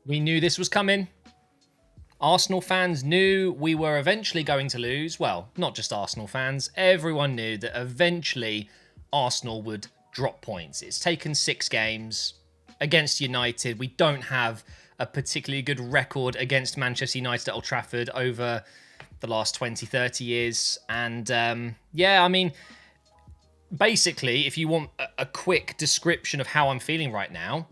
We knew this was coming. Arsenal fans knew we were eventually going to lose. Well, not just Arsenal fans. Everyone knew that eventually Arsenal would drop points. It's taken 6 games against United. We don't have a particularly good record against Manchester United at Old Trafford over the last 20, 30 years. And yeah, I mean, basically, if you want a quick description of how I'm feeling right now,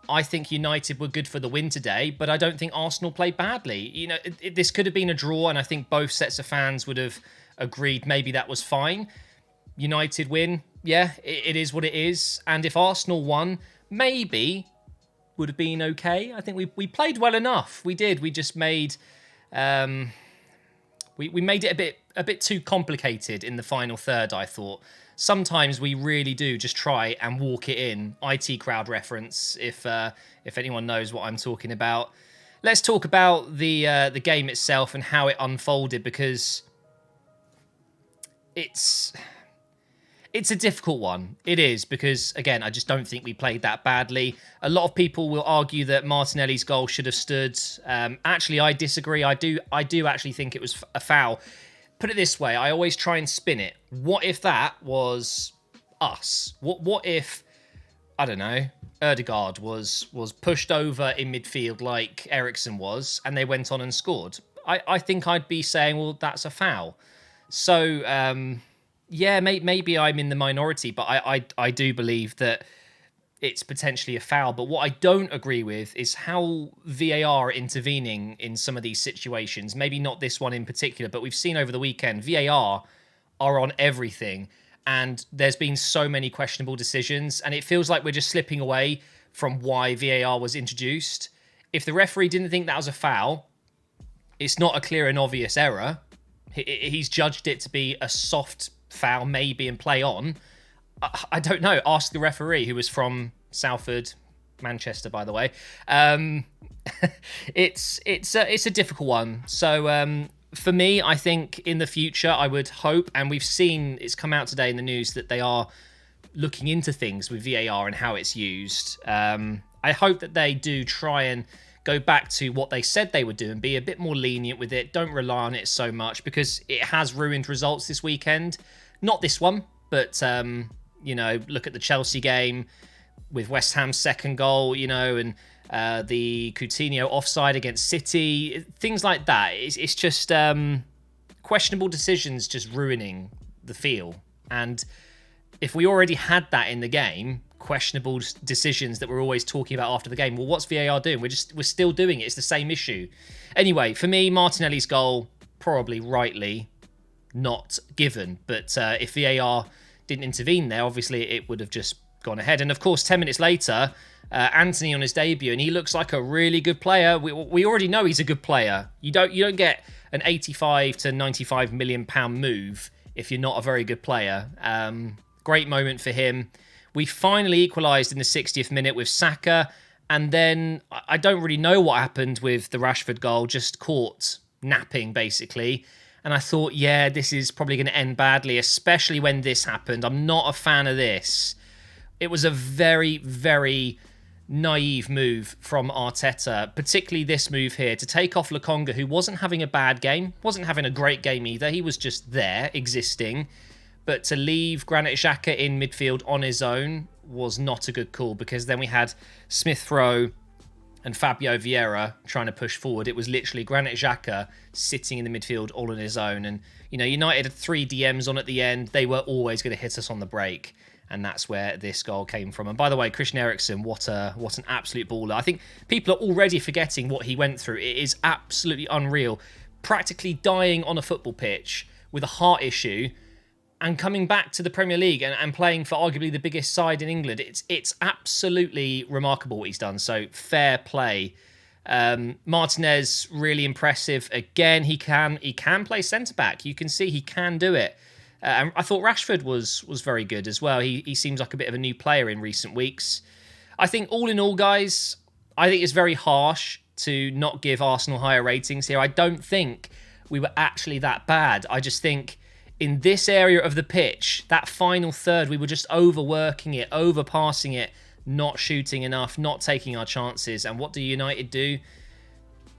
I think United were good for the win today, but I don't think Arsenal played badly. You know, this could have been a draw, and I think both sets of fans would have agreed maybe that was fine. United win, yeah, it is what it is. And if Arsenal won, maybe would have been okay. I think we played well enough. We did. We just made we made it a bit too complicated in the final third, I thought. Sometimes we really do just try and walk it in. IT crowd reference, if anyone knows what I'm talking about. Let's talk about the game itself and how it unfolded, because it's a difficult one. It is, because again, I just don't think we played that badly. A lot of people will argue that Martinelli's goal should have stood. Actually, I disagree. I do actually think it was a foul. Put it this way, I always try and spin it. What if that was us? What if, I don't know, Erdegaard was pushed over in midfield like Eriksen was, and they went on and scored? I think I'd be saying, well, that's a foul. So, yeah, maybe I'm in the minority, but I do believe that it's potentially a foul. But what I don't agree with is how VAR are intervening in some of these situations. Maybe not this one in particular, but we've seen over the weekend, VAR are on everything. And there's been so many questionable decisions. And it feels like we're just slipping away from why VAR was introduced. If the referee didn't think that was a foul, it's not a clear and obvious error. He's judged it to be a soft foul, maybe, and play on. I don't know. Ask the referee, who was from Salford, Manchester, by the way. It's a difficult one. So for me, I think in the future, I would hope, and we've seen it's come out today in the news that they are looking into things with VAR and how it's used. I hope that they do try and go back to what they said they would do and be a bit more lenient with it. Don't rely on it so much, because it has ruined results this weekend. Not this one, but you know, look at the Chelsea game with West Ham's second goal, you know, and the Coutinho offside against City, things like that. It's just questionable decisions just ruining the feel. And if we already had that in the game, questionable decisions that we're always talking about after the game, well, what's VAR doing? We're still doing it. It's the same issue. Anyway, for me, Martinelli's goal, probably rightly not given. But if VAR didn't intervene there, obviously it would have just gone ahead. And of course, 10 minutes later, Anthony on his debut, and he looks like a really good player. We already know he's a good player. You don't get an 85 to 95 million pound move if you're not a very good player. Great moment for him. We finally equalised in the 60th minute with Saka, and then I don't really know what happened with the Rashford goal, just caught napping basically. And I thought, yeah, this is probably going to end badly, especially when this happened. I'm not a fan of this. It was a very, very naive move from Arteta, particularly this move here, to take off Lokonga, who wasn't having a bad game, wasn't having a great game either. He was just there, existing. But to leave Granit Xhaka in midfield on his own was not a good call, because then we had Smith Rowe and Fabio Vieira trying to push forward. It was literally Granit Xhaka sitting in the midfield all on his own. And, you know, United had 3 DMs on at the end. They were always going to hit us on the break. And that's where this goal came from. And by the way, Christian Eriksen, what an absolute baller. I think people are already forgetting what he went through. It is absolutely unreal. Practically dying on a football pitch with a heart issue, and coming back to the Premier League and playing for arguably the biggest side in England. It's absolutely remarkable what he's done. So fair play. Martinez, really impressive. Again, he can play centre-back. You can see he can do it. And I thought Rashford was very good as well. He seems like a bit of a new player in recent weeks. I think all in all, guys, I think it's very harsh to not give Arsenal higher ratings here. I don't think we were actually that bad. I just think in this area of the pitch, that final third, we were just overworking it, overpassing it. not shooting enough, not taking our chances. And what do United do?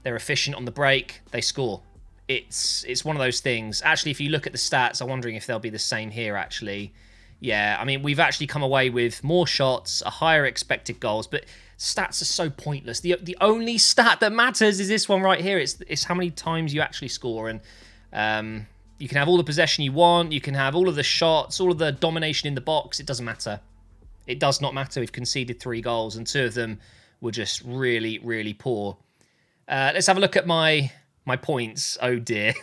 They're efficient on the break. They score. It's one of those things. Actually, if you look at the stats, I'm wondering if they'll be the same here, actually. Yeah, I mean, we've actually come away with more shots, a higher expected goals, but stats are so pointless. The only stat that matters is this one right here. It's how many times you actually score. And you can have all the possession you want. You can have all of the shots, all of the domination in the box. It doesn't matter. It does not matter. We've conceded 3 goals, and 2 of them were just really, really poor. Let's have a look at my points. Oh dear.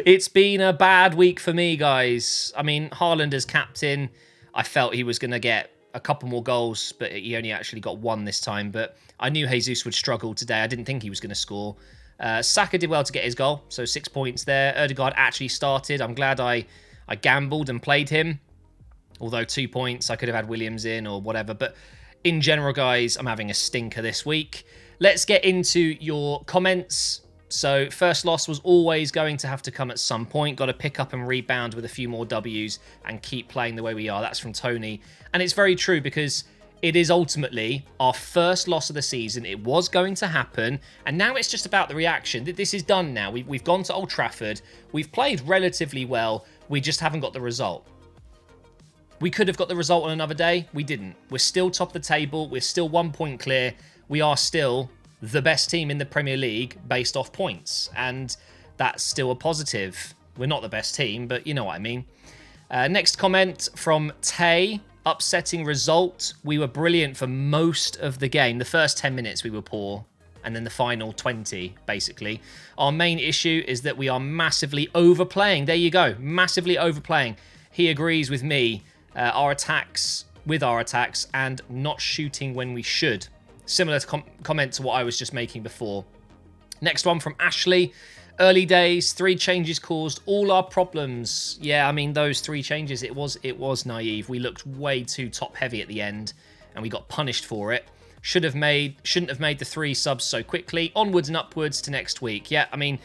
It's been a bad week for me, guys. I mean, Haaland as captain, I felt he was going to get a couple more goals, but he only actually got 1 this time. But I knew Jesus would struggle today. I didn't think he was going to score. Saka did well to get his goal, so 6 points there. Ødegaard actually started. I'm glad I gambled and played him. Although 2 points, I could have had Williams in or whatever. But in general, guys, I'm having a stinker this week. Let's get into your comments. So first loss was always going to have to come at some point. Got to pick up and rebound with a few more W's and keep playing the way we are. That's from Tony. And it's very true because it is ultimately our first loss of the season. It was going to happen. And now it's just about the reaction. This is done now. We've gone to Old Trafford. We've played relatively well. We just haven't got the result. We could have got the result on another day. We didn't. We're still top of the table. We're still 1 point clear. We are still the best team in the Premier League based off points. And that's still a positive. We're not the best team, but you know what I mean. Next comment from Tay. Upsetting result. We were brilliant for most of the game. The first 10 minutes we were poor. And then the final 20, basically. Our main issue is that we are massively overplaying. There you go. Massively overplaying. He agrees with me. Our attacks and not shooting when we should. Similar to comment to what I was just making before. Next one from Ashley. Early days, 3 changes caused all our problems. Yeah, I mean, those 3 changes, it was naive. We looked way too top heavy at the end and we got punished for it. Shouldn't have made the 3 subs so quickly. Onwards and upwards to next week. Yeah, I mean,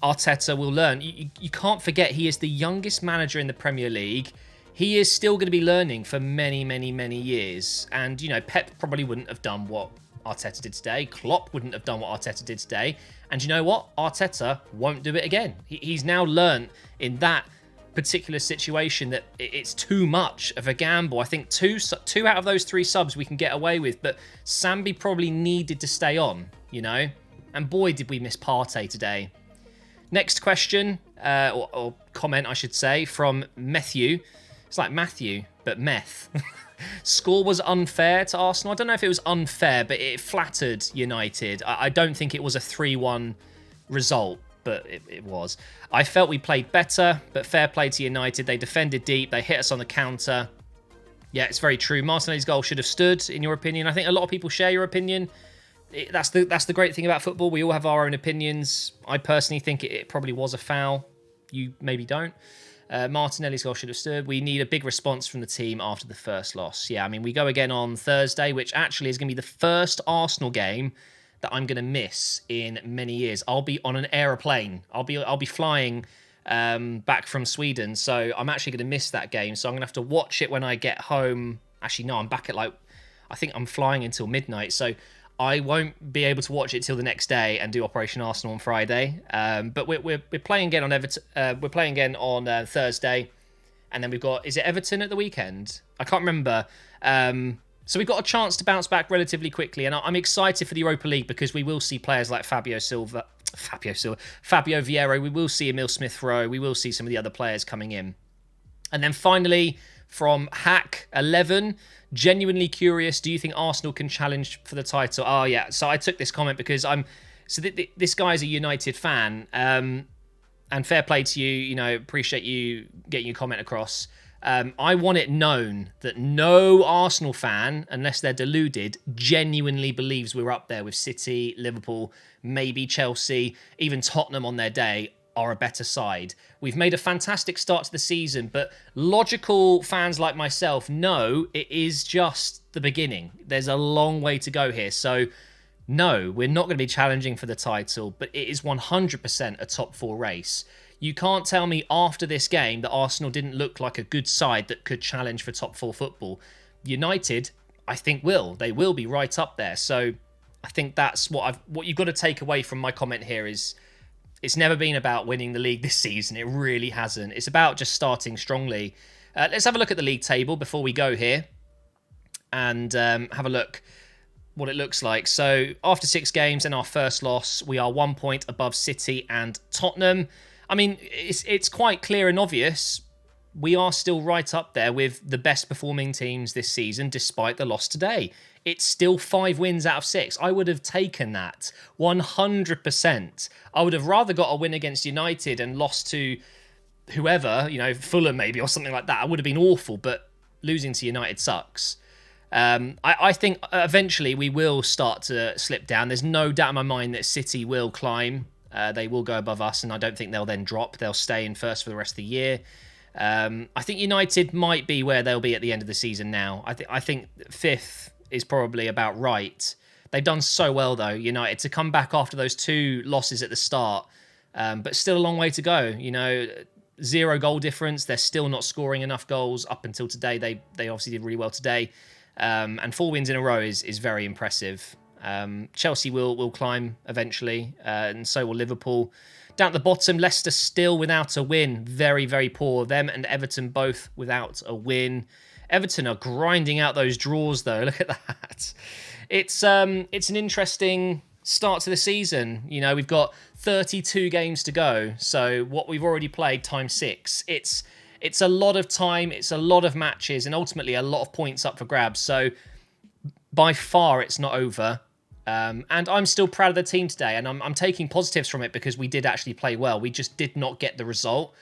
Arteta will learn. You can't forget he is the youngest manager in the Premier League. He is still going to be learning for many, many, many years. And, you know, Pep probably wouldn't have done what Arteta did today. Klopp wouldn't have done what Arteta did today. And you know what? Arteta won't do it again. He's now learned in that particular situation that it's too much of a gamble. I think two out of those 3 subs we can get away with. But Sambi probably needed to stay on, you know. And boy, did we miss Partey today. Next question, or comment, I should say, from Matthew. It's like Matthew, but meth. Score was unfair to Arsenal. I don't know if it was unfair, but it flattered United. I don't think it was a 3-1 result, but it was. I felt we played better, but fair play to United. They defended deep. They hit us on the counter. Yeah, it's very true. Martinelli's goal should have stood, in your opinion. I think a lot of people share your opinion. That's the great thing about football. We all have our own opinions. I personally think it probably was a foul. You maybe don't. Martinelli's goal should have stood. We need a big response from the team after the first loss. Yeah, I mean, we go again on Thursday, which actually is going to be the first Arsenal game that I'm going to miss in many years. I'll be on an aeroplane. I'll be flying back from Sweden, so I'm actually going to miss that game. So I'm going to have to watch it when I get home. Actually, no, I'm back at I think I'm flying until midnight, so I won't be able to watch it till the next day and do Operation Arsenal on Friday. But we're playing again on Everton. We're playing again on Thursday, and then we've got, is it Everton at the weekend? I can't remember. So we've got a chance to bounce back relatively quickly, and I'm excited for the Europa League because we will see players like Fabio Vieira. We will see Emil Smith-Rowe. We will see some of the other players coming in, and then finally from Hack11. Genuinely curious, do you think Arsenal can challenge for the title? Oh, yeah. So I took this comment because this guy's a United fan. And fair play to you. You know, appreciate you getting your comment across. I want it known that no Arsenal fan, unless they're deluded, genuinely believes we're up there with City, Liverpool, maybe Chelsea, even Tottenham on their day are a better side. We've made a fantastic start to the season, but logical fans like myself know it is just the beginning. There's a long way to go here. So no, we're not going to be challenging for the title, but it is 100% a top 4 race. You can't tell me after this game that Arsenal didn't look like a good side that could challenge for top 4 football. United, I think they will be right up there. So I think that's what you've got to take away from my comment here is it's never been about winning the league this season. It really hasn't. It's about just starting strongly. Let's have a look at the league table before we go here and have a look what it looks like. So after 6 games and our first loss, we are 1 point above City and Tottenham. I mean, it's quite clear and obvious. We are still right up there with the best performing teams this season, despite the loss today. It's still 5 wins out of 6. I would have taken that 100%. I would have rather got a win against United and lost to whoever, Fulham maybe or something like that. I would have been awful, but losing to United sucks. I think eventually we will start to slip down. There's no doubt in my mind that City will climb. They will go above us, and I don't think they'll then drop. They'll stay in first for the rest of the year. I think United might be where they'll be at the end of the season now. I think 5th is probably about right. They've done so well, though, United, to come back after those 2 losses at the start. But still a long way to go. 0 goal difference. They're still not scoring enough goals up until today. They obviously did really well today. And 4 wins in a row is very impressive. Chelsea will climb eventually, and so will Liverpool. Down at the bottom, Leicester still without a win. Very, very poor. Them and Everton both without a win. Everton are grinding out those draws, though. Look at that. It's an interesting start to the season. We've got 32 games to go. So what we've already played times 6. It's a lot of time, it's a lot of matches, and ultimately a lot of points up for grabs. So by far, it's not over. And I'm still proud of the team today, and I'm taking positives from it because we did actually play well. We just did not get the result.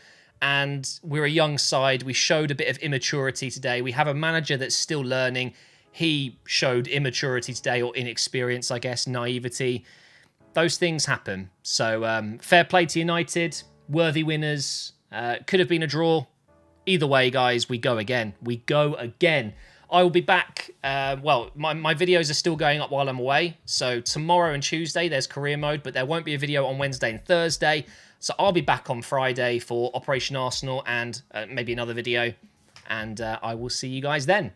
And we're a young side. We showed a bit of immaturity today. We have a manager that's still learning. He showed immaturity today, or inexperience, I guess, naivety. Those things happen. So fair play to United. Worthy winners. Could have been a draw. Either way, guys, we go again. We go again. I will be back. My videos are still going up while I'm away. So tomorrow and Tuesday, there's career mode, but there won't be a video on Wednesday and Thursday. So I'll be back on Friday for Operation Arsenal and maybe another video. And I will see you guys then.